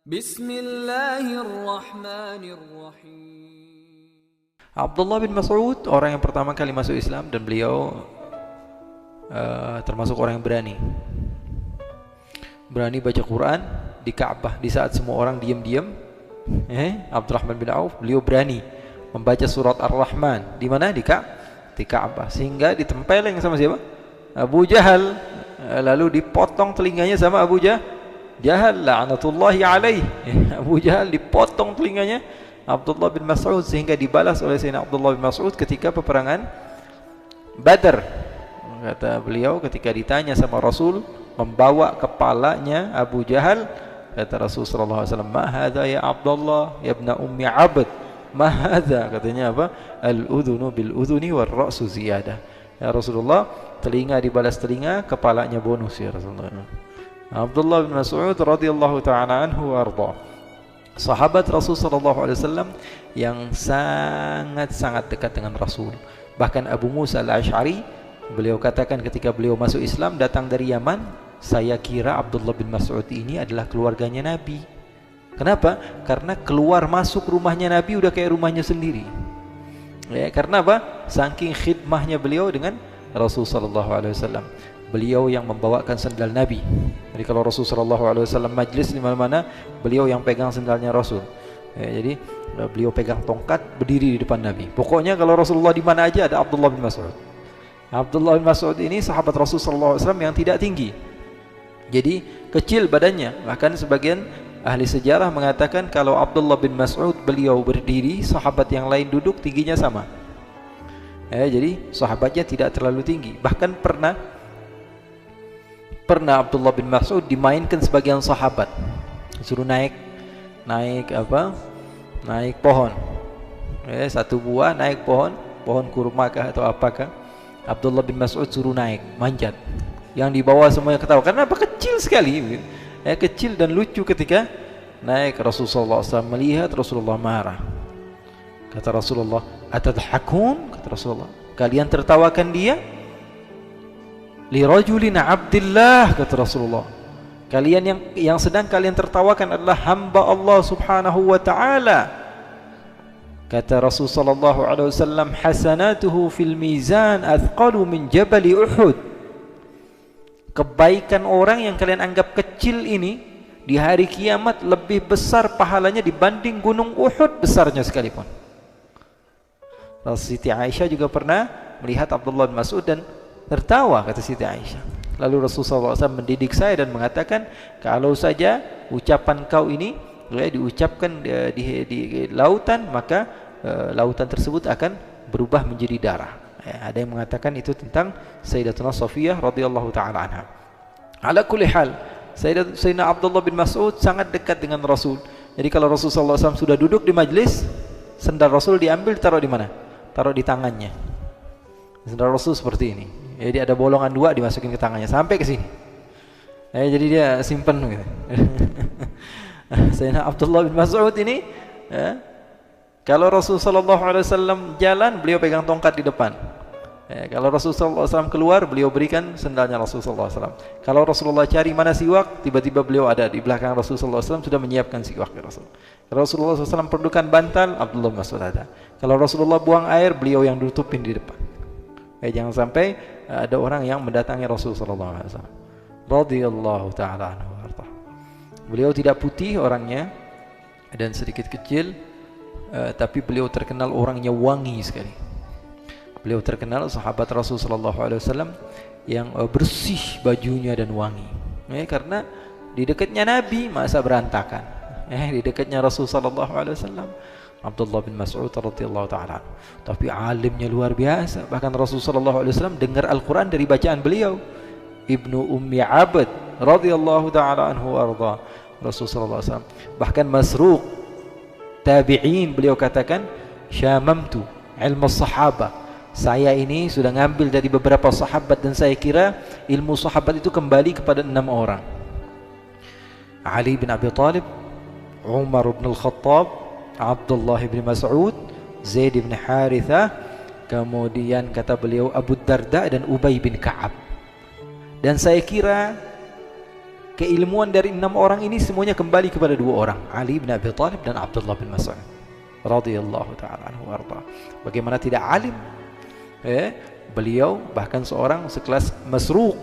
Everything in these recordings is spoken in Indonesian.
Bismillahirrahmanirrahim. Abdullah bin Mas'ud orang yang pertama kali masuk Islam, dan beliau termasuk orang yang berani baca Quran di Ka'bah di saat semua orang diam-diam. Abdurrahman bin Auf, beliau berani membaca surat Ar-Rahman di mana? Di Ka'bah, sehingga ditempeleng sama siapa? Abu Jahal, lalu dipotong telinganya sama Abu Jahal la'natullahi alaih. Abu Jahal dipotong telinganya Abdullah bin Mas'ud, sehingga dibalas oleh Sayyidina Abdullah bin Mas'ud ketika peperangan Badar. Kata beliau ketika ditanya sama Rasul membawa kepalanya Abu Jahal, kata Rasul sallallahu alaihi wasallam, "Ma hadza ya Abdullah ya ibn ummi Abd?" "Ma hadza?" Katanya apa? "Al-udhunu bil udhuni war ra'su ziyadah." Ya Rasulullah, telinga dibalas telinga, kepalanya bonus ya Rasulullah. Abdullah bin Mas'ud radhiyallahu ta'ala anhu warda, sahabat Rasul sallallahu alaihi wasallam yang sangat dekat dengan Rasul. Bahkan Abu Musa al-Asy'ari, beliau katakan ketika beliau masuk Islam datang dari Yaman, saya kira Abdullah bin Mas'ud ini adalah keluarganya Nabi. Kenapa? Karena keluar masuk rumahnya Nabi udah kayak rumahnya sendiri. Ya, karena apa? Saking khidmahnya beliau dengan Rasul sallallahu alaihi wasallam. Beliau yang membawakan sandal Nabi. Jadi kalau Rasul sallallahu alaihi wasallam majlis di mana-mana, beliau yang pegang sandalnya Rasul. Ya, jadi beliau pegang tongkat, berdiri di depan Nabi. Pokoknya kalau Rasulullah di mana aja ada Abdullah bin Mas'ud. Abdullah bin Mas'ud ini sahabat Rasul sallallahu alaihi wasallam yang tidak tinggi. Jadi kecil badannya. Bahkan sebagian ahli sejarah mengatakan kalau Abdullah bin Mas'ud beliau berdiri, sahabat yang lain duduk, tingginya sama. Jadi sahabatnya tidak terlalu tinggi. Bahkan pernah Abdullah bin Mas'ud dimainkan sebagian sahabat, disuruh naik pohon. Satu buah naik pohon kurma kah atau apakah. Abdullah bin Mas'ud suruh naik, manjat. Yang di bawah semuanya ketawa. Karena apa? Kecil sekali. Kecil dan lucu ketika naik. Rasulullah SAW melihat, Rasulullah marah. Kata Rasulullah, "Atadhakun?" Kata Rasulullah, "Kalian tertawakan dia?" "Lirajulin abdillah," kata Rasulullah. Kalian yang sedang kalian tertawakan adalah hamba Allah Subhanahu wa taala. Kata Rasul sallallahu alaihi wasallam, "Hasanatuhu fil mizan athqalu min jabal Uhud." Kebaikan orang yang kalian anggap kecil ini di hari kiamat lebih besar pahalanya dibanding gunung Uhud besarnya sekalipun. Siti Aisyah juga pernah melihat Abdullah bin Mas'ud dan tertawa, kata Siti Aisyah. Lalu Rasulullah SAW mendidik saya dan mengatakan, kalau saja ucapan kau ini diucapkan di lautan, maka lautan tersebut akan berubah menjadi darah. Ada yang mengatakan itu tentang Sayyidatuna Safiyah radhiyallahu ta'ala anha. Ala kulli hal, Sayyidina Abdullah bin Mas'ud sangat dekat dengan Rasul. Jadi kalau Rasulullah SAW sudah duduk di majlis, sendal Rasul diambil, taruh di mana? Taruh di tangannya. Sendal Rasul seperti ini. Jadi ada bolongan dua, dimasukin ke tangannya sampai ke sini. Jadi dia simpen gitu. Sayyidina Abdullah bin Mas'ud ini, kalau Rasul sallallahu alaihi wasallam jalan, beliau pegang tongkat di depan. Kalau Rasul sallallahu alaihi wasallam keluar, beliau berikan sendalnya Rasul sallallahu alaihi wasallam. Kalau Rasulullah cari mana siwak, tiba-tiba beliau ada di belakang Rasul sallallahu alaihi wasallam sudah menyiapkan siwak ke Rasul. Kalau Rasulullah SAW perlukan bantal, Abdullah bin Mas'ud ada. Kalau Rasulullah buang air, beliau yang tutupin di depan. Jangan sampai ada orang yang mendatangi Rasul sallallahu alaihi wasallam. Radhiyallahu ta'ala anhu warda. Beliau tidak putih orangnya dan sedikit kecil, tapi beliau terkenal orangnya wangi sekali. Beliau terkenal sahabat Rasul sallallahu alaihi wasallam yang bersih bajunya dan wangi. Karena di dekatnya Nabi masa berantakan. Di dekatnya Rasul sallallahu alaihi wasallam Abdullah bin Mas'ud radhiyallahu ta'ala, tapi alimnya luar biasa. Bahkan Rasul sallallahu alaihi wasallam dengar Al-Qur'an dari bacaan beliau. Ibnu Ummi Abd radhiyallahu ta'ala anhu warda. Rasul sallallahu alaihi wasallam, bahkan Masruq tabi'in, beliau katakan, "Syamamtu ilmu sahabah." Saya ini sudah ngambil dari beberapa sahabat dan saya kira ilmu sahabat itu kembali kepada 6 orang. Ali bin Abi Thalib, Umar bin Al-Khattab, Abdullah bin Mas'ud, Zaid bin Harithah, kemudian kata beliau Abu Darda dan Ubay bin Ka'ab. Dan saya kira keilmuan dari 6 orang ini semuanya kembali kepada 2 orang, Ali bin Abi Thalib dan Abdullah bin Mas'ud radhiyallahu taala anhu warda. Bagaimana tidak alim? Beliau bahkan seorang sekelas Masruq,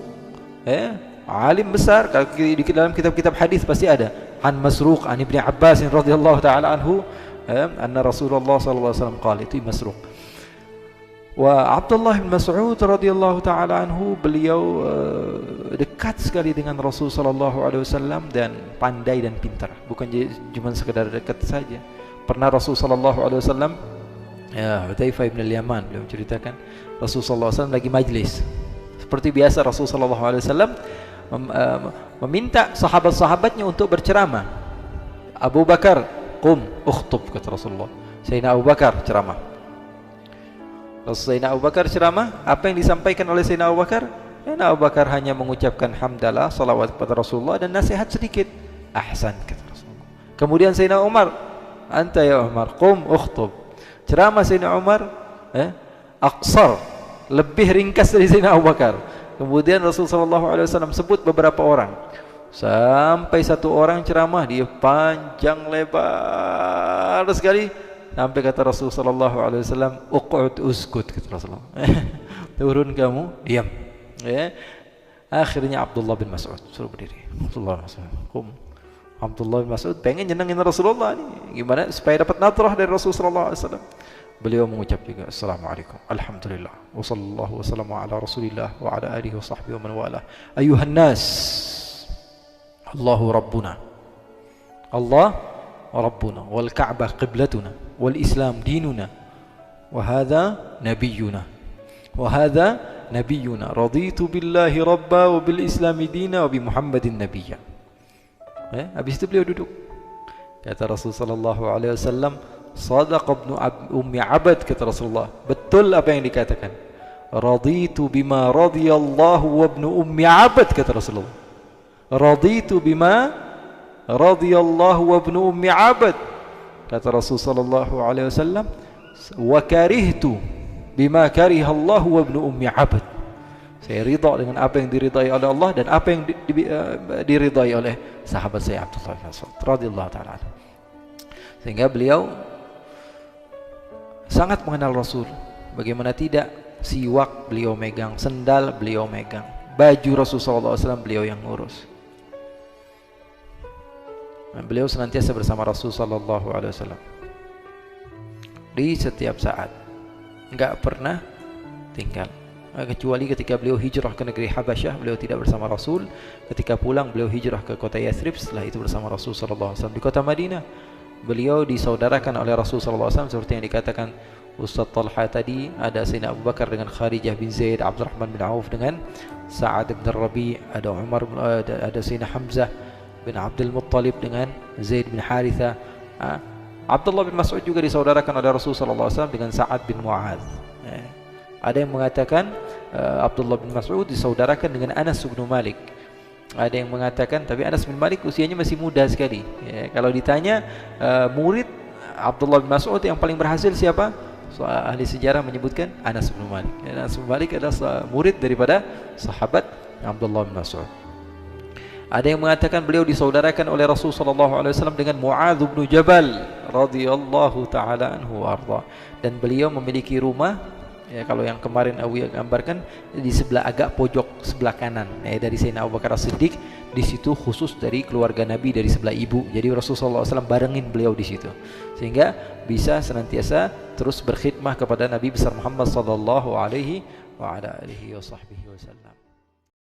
alim besar. Kalau di dalam kitab-kitab hadis pasti ada an Masruq an Ibnu Abbas radhiyallahu taala anhu anna Rasulullah sallallahu alaihi wasallam qala, itu Masruq. Wa Abdullah bin Mas'ud radhiyallahu taala anhu, beliau dekat sekali dengan Rasul sallallahu alaihi wasallam dan pandai dan pintar, bukan cuma sekedar dekat saja. Pernah Rasul sallallahu alaihi wasallam, Hudzaifah bin al-Yaman, beliau menceritakan Rasul sallallahu alaihi wasallam lagi majlis. Seperti biasa Rasul sallallahu alaihi wasallam meminta sahabat-sahabatnya untuk berceramah. Abu Bakar, qum ukhtub, kata Rasulullah. Sayyidina Abu Bakar ceramah. Sayyidina Abu Bakar ceramah, apa yang disampaikan oleh Sayyidina Abu Bakar? Sayyidina Abu Bakar hanya mengucapkan hamdalah, salawat kepada Rasulullah dan nasihat sedikit. Ahsan, kata Rasulullah. Kemudian Sayyidina Umar, anta ya Umar, qum ukhtub. Ceramah Sayyidina Umar aqsar, lebih ringkas dari Sayyidina Abu Bakar. Kemudian Rasulullah SAW sebut beberapa orang, sampai satu orang ceramah dia panjang lebar sekali, sampai kata Rasulullah SAW, uq'ud uskut, kata Rasulullah. Turun kamu, diam. Akhirnya Abdullah bin Mas'ud suruh berdiri. Abdullah bin Mas'ud pengen nyenengin Rasulullah nih, gimana supaya dapat nadrah dari Rasulullah SAW. Beliau mengucap juga, Assalamualaikum, Alhamdulillah, wa sallallahu wa sallama ala Rasulillah wa ala alihi wa sahbihi wa man wala. Ayuhan nas, Allahu Rabbuna, Allah Rabbuna, wal Ka'bah qiblatuna, wal Islam dinuna, wa hadha nabiyyuna, wa hadha nabiyyuna, raditu billahi rabba wa bil islami dina wa bi Muhammadin nabiyya. Habis itu beliau duduk. Kata Rasulullah sallallahu alaihi wasallam, Sadaqa ibnu Ummi Abad, kata Rasulullah, betul apa yang dikatakan. Raditu bima radiyallahu wa ibnu Ummi Abad, kata Rasulullah. Raditu bima radiyallahu wa ibnu Ummi Abad, kata Rasul sallallahu alaihi wasallam, wa karihtu bima karihallahu wa ibnu Ummi Abad. Saya ridha dengan apa yang diridai oleh Allah dan apa yang diridai oleh sahabat saya Abdullah bin Mas'ud radhiyallahu taala. Sehingga beliau sangat mengenal Rasul. Bagaimana tidak, siwak beliau megang, sendal beliau megang, baju Rasulullah SAW beliau yang ngurus. Dan beliau senantiasa bersama Rasulullah SAW di setiap saat, enggak pernah tinggal. Kecuali ketika beliau hijrah ke negeri Habasyah, beliau tidak bersama Rasul. Ketika pulang beliau hijrah ke kota Yathrib, setelah itu bersama Rasulullah SAW. Di kota Madinah beliau disaudarakan oleh Rasulullah SAW seperti yang dikatakan Ustaz Talha tadi. Ada Sayyidina Abu Bakar dengan Kharijah bin Zaid, Abdurrahman bin Auf dengan Sa'ad bin Rabi', ada Umar, ada Sayyidina Hamzah bin Abdul Muttalib dengan Zaid bin Haritha. Abdullah bin Mas'ud juga disaudarakan oleh Rasulullah SAW dengan Sa'ad bin Mu'adz. Ada yang mengatakan Abdullah bin Mas'ud disaudarakan dengan Anas bin Malik. Ada yang mengatakan, tapi Anas bin Malik usianya masih muda sekali. Kalau ditanya murid Abdullah bin Mas'ud yang paling berhasil siapa? Ahli sejarah menyebutkan Anas bin Malik. Anas bin Malik adalah murid daripada sahabat Abdullah bin Mas'ud. Ada yang mengatakan beliau disaudarakan oleh Rasulullah SAW dengan Mu'adz bin Jabal radhiyallahu taala anhu warda. Dan beliau memiliki rumah, kalau yang kemarin Abu gambarkan, di sebelah agak pojok sebelah kanan dari Sayyidina Abu Bakar As-Siddiq. Di situ khusus dari keluarga Nabi dari sebelah ibu. Jadi Rasulullah SAW barengin beliau di situ, sehingga bisa senantiasa terus berkhidmah kepada Nabi besar Muhammad sallallahu alaihi wa ala alihi wa sahbihi wasallam.